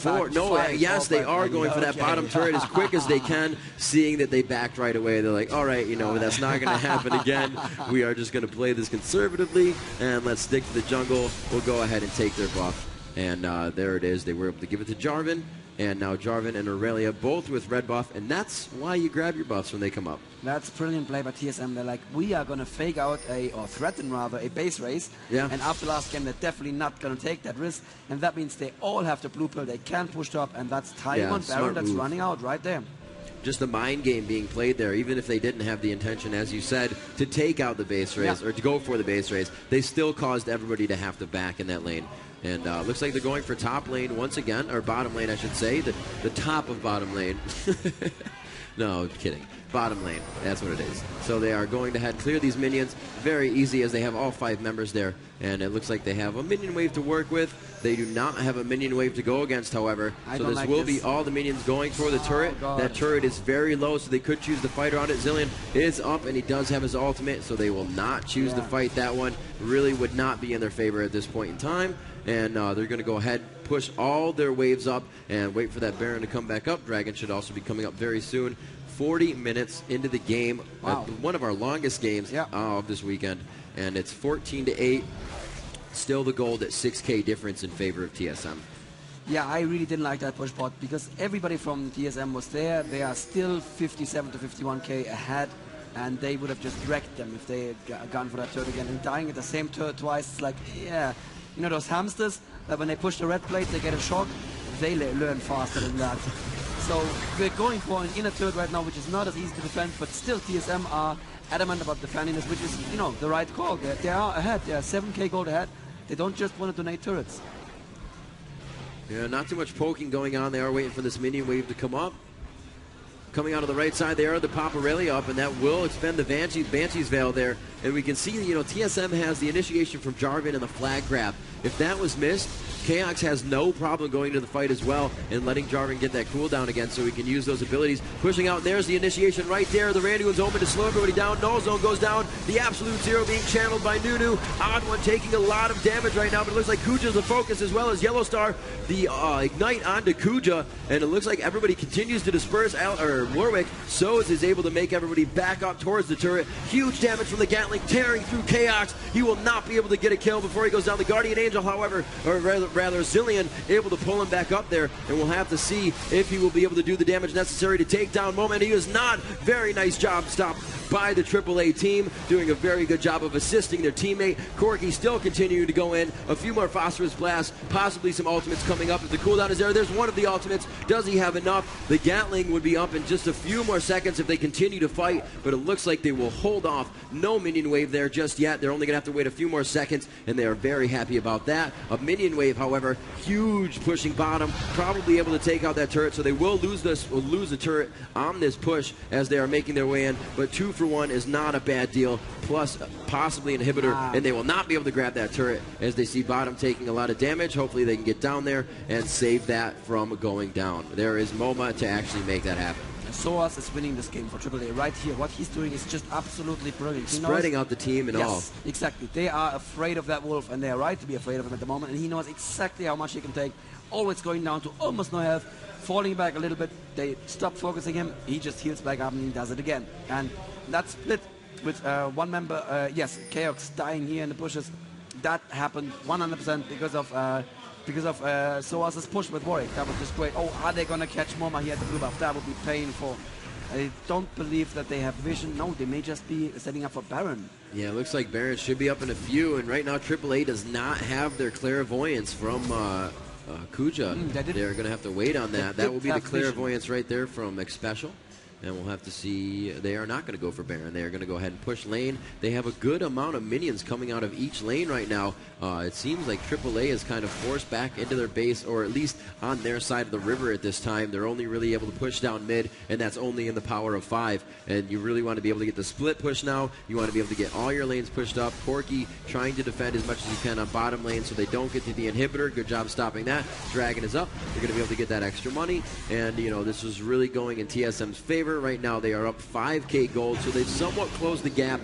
yes, they are going for that bottom turret as quick as they can, seeing that they backed right away. They're like, all right, you know, that's not going to happen again. We are just going to play this conservatively, and let's stick to the jungle. We'll go ahead and take their buff. And there it is. They were able to give it to Jarvan. And now Jarvan and Aurelia both with red buff, and that's why you grab your buffs when they come up. That's brilliant play by TSM. They're like, we are going to fake out or threaten rather, a base race. Yeah. And after last game, they're definitely not going to take that risk. And that means they all have the blue pill. They can't push top, and that's Taiwan Baron that's running out right there. Just a mind game being played there. Even if they didn't have the intention, as you said, to take out the base race or to go for the base race, they still caused everybody to have to back in that lane. And looks like they're going for top lane once again, or bottom lane, I should say, the top of bottom lane. No, kidding. Bottom lane, that's what it is. So they are going to head clear these minions. Very easy, as they have all 5 members there. And it looks like they have a minion wave to work with. They do not have a minion wave to go against, however. So this will be all the minions going for the turret. That turret is very low, so they could choose the fight around it. Zilean is up, and he does have his ultimate, so they will not choose to fight that one. Really would not be in their favor at this point in time. And they're going to go ahead, push all their waves up, and wait for that Baron to come back up. Dragon should also be coming up very soon. 40 minutes into the game. Wow. One of our longest games of this weekend. And it's 14-8. Still the gold at 6K difference in favor of TSM. Yeah, I really didn't like that push bot because everybody from TSM was there. They are still 57 to 51K ahead, and they would have just wrecked them if they had gone for that turret again. And dying at the same turret twice, it's like, yeah, you know those hamsters that when they push the red plate, they get a shock. They learn faster than that. So we're going for an inner turret right now, which is not as easy to defend, but still TSM are adamant about defending this, which is, you know, the right call. They are ahead. They are 7K gold ahead. They don't just want to donate turrets. Yeah, not too much poking going on. They are waiting for this minion wave to come up. Coming out of the right side, they are the pop Aurelia up, and that will expend the Banshee's Veil there. And we can see, you know, TSM has the initiation from Jarvan and the flag grab. If that was missed, Chaos has no problem going to the fight as well and letting Jarvan get that cooldown again so he can use those abilities. Pushing out, and there's the initiation right there. The Randy one's open to slow everybody down. Null Zone goes down. The Absolute Zero being channeled by Nunu. Odd One taking a lot of damage right now, but it looks like Kuja's the focus as well as Yellow Star. The Ignite onto Kuja, and it looks like everybody continues to disperse. Warwick, Soz is able to make everybody back up towards the turret. Huge damage from the Gatling tearing through Chaos. He will not be able to get a kill before he goes down. The Guardian Angel, however, or rather Zilean, able to pull him back up there, and we'll have to see if he will be able to do the damage necessary to take down Moment. He is not. Very nice job stopped by the AAA team, doing a very good job of assisting their teammate. Corki still continuing to go in. A few more Phosphorus Blasts, possibly some ultimates coming up if the cooldown is there. There's one of the ultimates. Does he have enough? The Gatling would be up in just a few more seconds if they continue to fight, but it looks like they will hold off. No minion wave there just yet. They're only going to have to wait a few more seconds, and they are very happy about that. A minion wave, however, huge pushing bottom, probably able to take out that turret, so they will lose the turret on this push as they are making their way in, but 2 for 1 is not a bad deal, plus possibly an inhibitor, and they will not be able to grab that turret as they see bottom taking a lot of damage. Hopefully they can get down there and save that from going down. There is MoMA to actually make that happen. Soaz is winning this game for AAA right here. What he's doing is just absolutely brilliant. Spreading out the team and all. Exactly. They are afraid of that wolf, and they are right to be afraid of him at the moment, and he knows exactly how much he can take. Always going down to almost no health, falling back a little bit. They stop focusing him. He just heals back up, and he does it again. And that split with one member, yes, Chaos dying here in the bushes, that happened 100% because of Soaz's push with Warwick. That was just great. Oh, are they going to catch Moma here at the blue buff? That would be painful. I don't believe that they have vision. No, they may just be setting up for Baron. Yeah, it looks like Baron should be up in a few, and right now AAA does not have their clairvoyance from Kuja. They're going to have to wait on that. That will be the clairvoyance right there from X-Special. And we'll have to see. They are not going to go for Baron. They are going to go ahead and push lane. They have a good amount of minions coming out of each lane right now. It seems like AAA is kind of forced back into their base, or at least on their side of the river at this time. They're only really able to push down mid, and that's only in the power of 5. And you really want to be able to get the split push now. You want to be able to get all your lanes pushed up. Corki trying to defend as much as you can on bottom lane so they don't get to the inhibitor. Good job stopping that. Dragon is up. They're going to be able to get that extra money. And, you know, this was really going in TSM's favor. Right now they are up 5K gold, so they've somewhat closed the gap.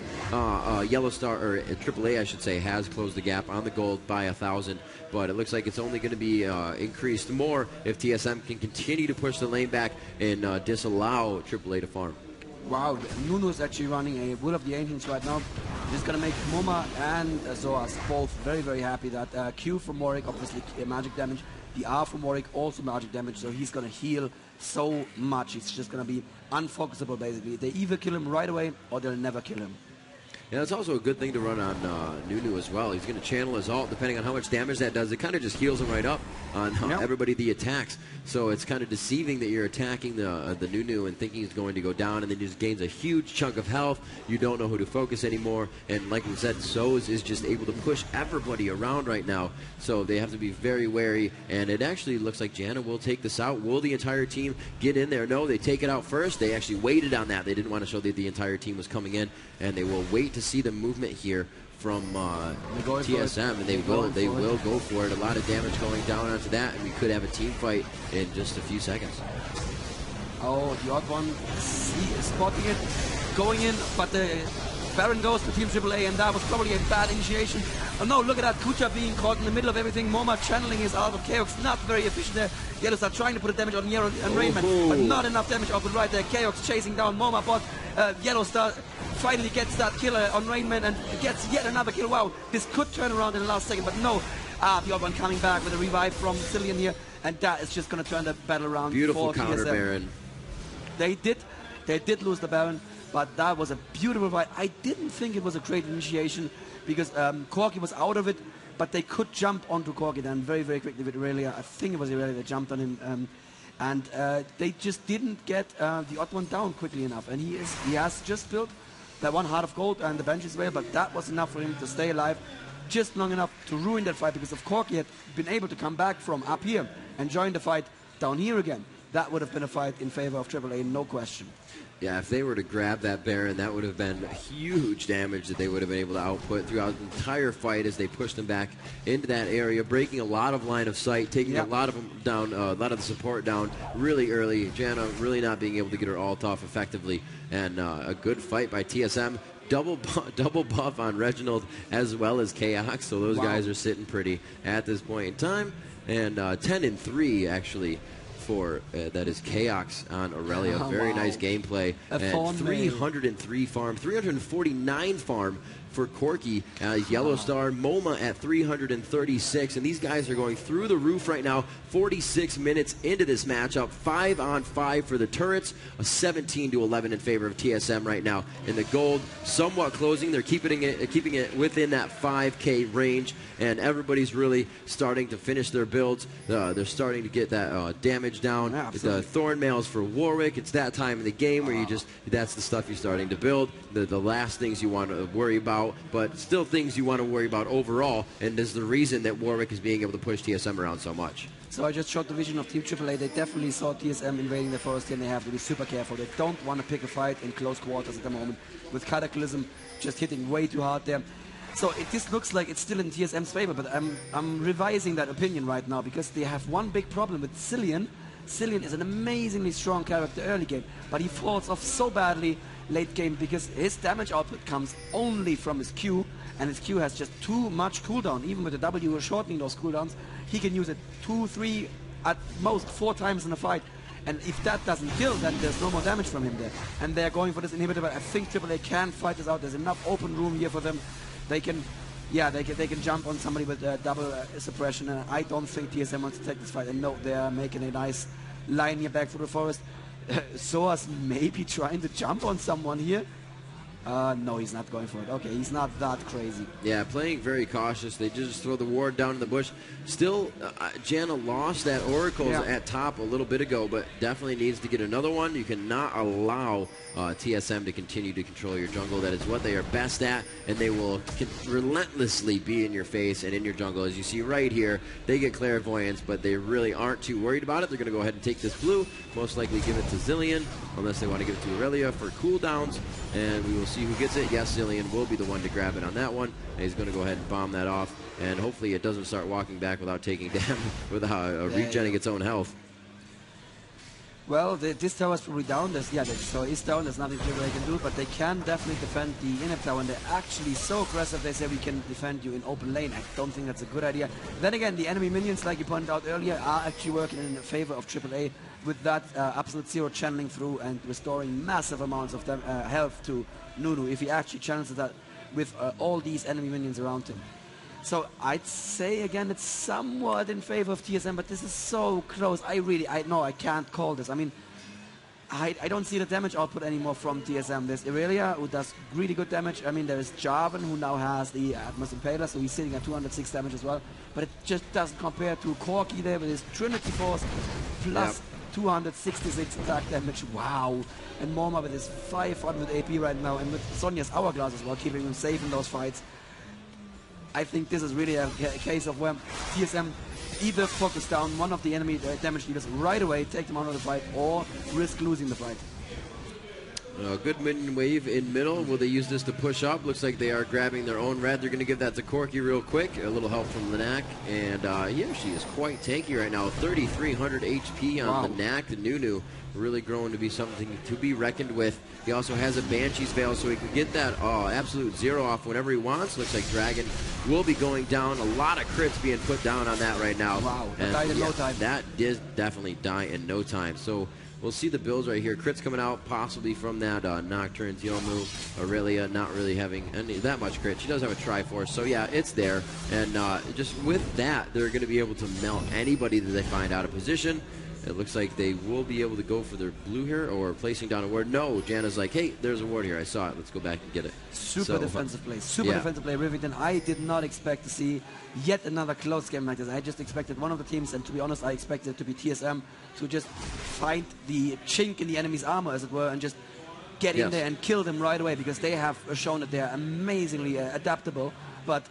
Yellow Star, or AAA I should say, has closed the gap on the gold by 1,000, but it looks like it's only going to be increased more if TSM can continue to push the lane back and disallow AAA to farm. Wow, Nunu is actually running a Will of the Ancients right now. This is going to make Moma and Zoas both very, very happy. That Q from Warwick, obviously magic damage. The R from Warwick, also magic damage. So he's going to heal so much. He's just going to be unfocusable, basically. They either kill him right away or they'll never kill him. Yeah, it's also a good thing to run on Nunu as well. He's going to channel his ult, depending on how much damage that does. It kind of just heals him right up on everybody the attacks. So it's kind of deceiving that you're attacking the Nunu and thinking he's going to go down, and then he just gains a huge chunk of health. You don't know who to focus anymore. And like we said, Soz is just able to push everybody around right now. So they have to be very wary. And it actually looks like Janna will take this out. Will the entire team get in there? No, they take it out first. They actually waited on that. They didn't want to show that the entire team was coming in, and they will wait to see the movement here from TSM, and they will go for it. A lot of damage going down onto that, and we could have a team fight in just a few seconds. Oh, the odd one, he is spotting it, going in, but the Baron goes to Team AAA, and that was probably a bad initiation. Oh no, look at that, Kucha being caught in the middle of everything. Moma channeling his ult of Chaos, not very efficient there. Yellows are trying to put a damage on Yellow and Rainman, but not enough damage off the right there. Chaos chasing down Moma, but Yellow Star finally gets that kill on Rainman and gets yet another kill. Wow, this could turn around in the last second, but no. The odd one coming back with a revive from Cillian here, and that is just going to turn the battle around. Beautiful for counter, TSM. Baron. They did lose the Baron, but that was a beautiful fight. I didn't think it was a great initiation because Corki was out of it, but they could jump onto Corki then very, very quickly with Aurelia. I think it was Aurelia that jumped on him, and they just didn't get the odd one down quickly enough. And he has just built that one Heart of Gold and the bench as well, but that was enough for him to stay alive just long enough to ruin that fight, because if Corki had been able to come back from up here and join the fight down here again, that would have been a fight in favor of AAA, no question. Yeah, if they were to grab that Baron, that would have been huge damage that they would have been able to output throughout the entire fight as they pushed them back into that area, breaking a lot of line of sight, taking a lot of them down, a lot of the support down really early. Janna really not being able to get her ult off effectively, and a good fight by TSM. Double buff on Reginald as well as Chaos, so those guys are sitting pretty at this point in time. And 10-3 actually for that is Chaos on Aurelia. Very nice gameplay. And 303 farm, 349 farm for Corki. Yellow Star, Moma at 336, and these guys are going through the roof right now. 46 minutes into this matchup, 5-on-5 for the turrets, a 17-11 in favor of TSM right now. In the gold, somewhat closing. They're keeping it within that 5K range, and everybody's really starting to finish their builds. They're starting to get that damage down. The Thorn Mails for Warwick. It's that time of the game where that's the stuff you're starting to build. The last things you want to worry about, but still things you want to worry about overall, and is the reason that Warwick is being able to push TSM around so much. So I just shot the vision of Team AAA. They definitely saw TSM invading the forest here, and they have to be super careful. They don't want to pick a fight in close quarters at the moment, with Cataclysm just hitting way too hard there. So this looks like it's still in TSM's favor, but I'm revising that opinion right now, because they have one big problem with Cillian. Cillian is an amazingly strong character early game, but he falls off so badly late game because his damage output comes only from his Q, and his Q has just too much cooldown. Even with the W shortening those cooldowns, he can use it 2, 3, at most 4 times in a fight. And if that doesn't kill, then there's no more damage from him there. And they're going for this inhibitor, but I think AAA can fight this out. There's enough open room here for them. They can jump on somebody with double suppression, and I don't think TSM wants to take this fight. And no, they're making a nice line here back through the forest. Soas maybe trying to jump on someone here. No, he's not going for it. Okay, he's not that crazy. Yeah, playing very cautious. They just throw the ward down in the bush. Still, Janna lost that Oracles at top a little bit ago, but definitely needs to get another one. You cannot allow TSM to continue to control your jungle. That is what they are best at, and they will relentlessly be in your face and in your jungle. As you see right here, they get Clairvoyance, but they really aren't too worried about it. They're going to go ahead and take this blue, most likely give it to Zillion, unless they want to give it to Aurelia for cooldowns, and we will see who gets it. Yes, Zillion will be the one to grab it on that one, and he's going to go ahead and bomb that off, and hopefully it doesn't start walking back without taking damage, without regenerating its own health. Well, this tower is probably down. This tower is down. There's nothing they can do, but they can definitely defend the inhib tower, and they're actually so aggressive. They say we can defend you in open lane. I don't think that's a good idea. Then again, the enemy minions, like you pointed out earlier, are actually working in favor of AAA with that absolute zero channeling through and restoring massive amounts of health to Nunu. If he actually channels that with all these enemy minions around him. So I'd say again it's somewhat in favor of TSM, but this is so close. I can't call this. I mean, I don't see the damage output anymore from TSM. There's Irelia, who does really good damage. I mean, there is Jarvan, who now has the Atmos Impaler, so he's sitting at 206 damage as well. But it just doesn't compare to Corki there with his Trinity Force plus 266 attack damage. Wow. And Morma with his 500 AP right now, and with Sonya's Hourglass as well, keeping him safe in those fights. I think this is really a case of where TSM either focus down one of the enemy damage dealers right away, take them out of the fight, or risk losing the fight. Good minion wave in middle. Will they use this to push up? Looks like they are grabbing their own red. They're going to give that to Corki real quick. A little help from the Knack. And yeah, she is quite tanky right now. 3,300 HP on the Knack. The Nunu really growing to be something to be reckoned with. He also has a Banshee's Veil, so he can get that absolute zero off whenever he wants. Looks like Dragon will be going down. A lot of crits being put down on that right now. Wow, that died in no time. That did definitely die in no time. So we'll see the builds right here. Crits coming out possibly from that Nocturne, Yomu, Aurelia not really having that much crit. She does have a Triforce, so yeah, it's there. And just with that, they're going to be able to melt anybody that they find out of position. It looks like they will be able to go for their blue here or placing down a ward. No, Janna's like, hey, there's a ward here. I saw it. Let's go back and get it. Super defensive play. Super defensive play. Rivington, I did not expect to see yet another close game like this. I just expected one of the teams, and to be honest, I expected it to be TSM, to just find the chink in the enemy's armor, as it were, and just get in there and kill them right away, because they have shown that they're amazingly adaptable. But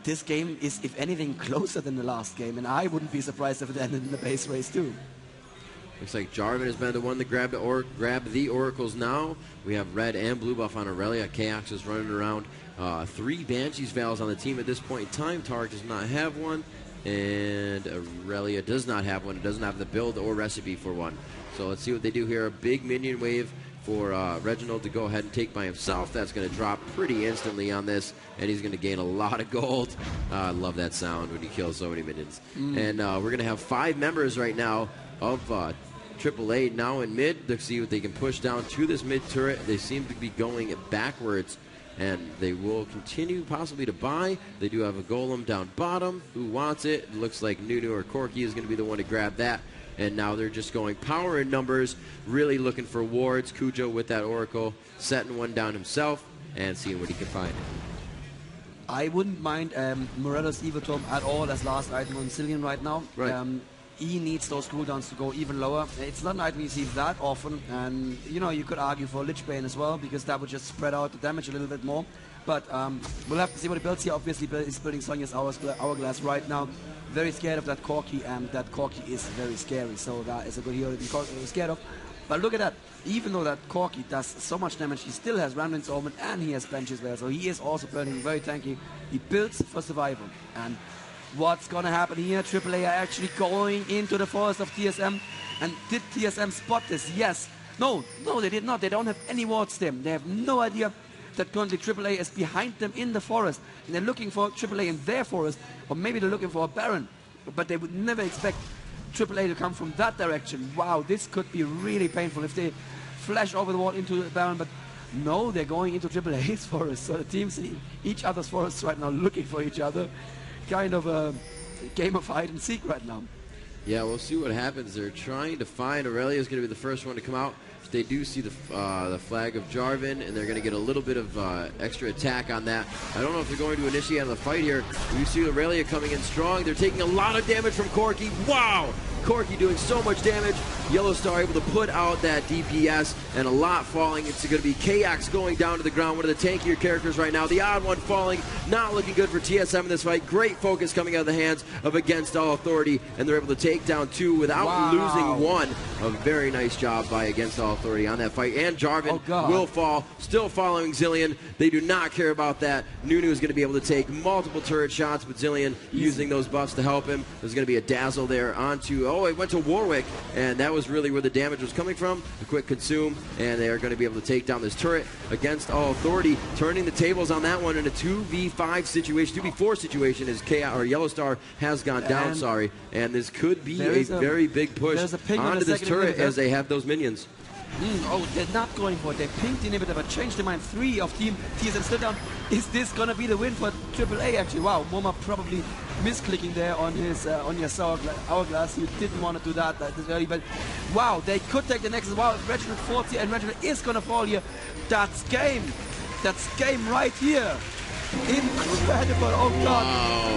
this game is, if anything, closer than the last game, and I wouldn't be surprised if it ended in the base race too. Looks like Jarvan has been the one to grab the Oracles now. We have red and blue buff on Aurelia. Chaos is running around. 3 Banshee's Veils on the team at this point in time. Tarek does not have one, and Aurelia does not have one. It doesn't have the build or recipe for one. So let's see what they do here. A big minion wave for Reginald to go ahead and take by himself. That's going to drop pretty instantly on this, and he's going to gain a lot of gold. I love that sound when you kill so many minions. And we're going to have 5 members right now of aAa now in mid to see what they can push down to this mid turret. They seem to be going backwards, and they will continue possibly to buy. They do have a golem down bottom. Who wants it? It looks like Nunu or Corki is going to be the one to grab that. And now they're just going power in numbers, really looking for wards. Cujo with that Oracle, setting one down himself and seeing what he can find. I wouldn't mind Morella's Evil Tome at all as last item on Cillian right now. Right. He needs those cooldowns to go even lower. It's not an item you see that often, and you know, you could argue for Lich Bane as well, because that would just spread out the damage a little bit more. But we'll have to see what he builds here. Obviously, he's building Sonya's Hourglass right now. Very scared of that Corki, and that Corki is very scary, so that is a good hero to be scared of. But look at that. Even though that Corki does so much damage, he still has Ramlin's Omen, and he has Banshee's Veil, so he is also burning very tanky. He builds for survival. And what's going to happen here? AAA are actually going into the forest of TSM. And did TSM spot this? Yes. No, they did not. They don't have any wards there. They have no idea that currently AAA is behind them in the forest. And they're looking for AAA in their forest. Or maybe they're looking for a Baron. But they would never expect AAA to come from that direction. Wow, this could be really painful if they flash over the wall into the Baron. But no, they're going into AAA's forest. So the teams in each other's forests right now, looking for each other. Kind of a game of hide and seek right now. Yeah, we'll see what happens. They're trying to find Aurelia is going to be the first one to come out. They do see the flag of Jarvan, and they're going to get a little bit of extra attack on that. I don't know if they're going to initiate on the fight here. We see Aurelia coming in strong. They're taking a lot of damage from Corki. Wow! Corki doing so much damage. Yellowstar able to put out that DPS, and a lot falling. It's going to be KX going down to the ground, one of the tankier characters right now. The odd one falling, not looking good for TSM in this fight. Great focus coming out of the hands of Against All Authority, and they're able to take down 2 without losing 1. A very nice job by Against All Authority on that fight. And Jarvan will fall, still following Zilean. They do not care about that. Nunu is going to be able to take multiple turret shots, but Zilean using those buffs to help him. There's going to be a dazzle there onto, it went to Warwick, and that was really where the damage was coming from. A quick consume, and they are going to be able to take down this turret. Against All Authority, turning the tables on that one in a 2v5 situation, 2v4 situation, as Yellowstar has gone down, and this could be a very big push onto this turret as they have those minions. Oh, they're not going for it. They pinged the inhibitor, but changed their mind. 3 of Team TSM still down. Is this gonna be the win for AAA? Actually, wow, Moma probably misclicking there on his on your hourglass. You didn't want to do that this early, but wow, they could take the next. Wow, Reginald 40 and Reginald is gonna fall here. That's game. That's game right here. Incredible. Oh God. Wow.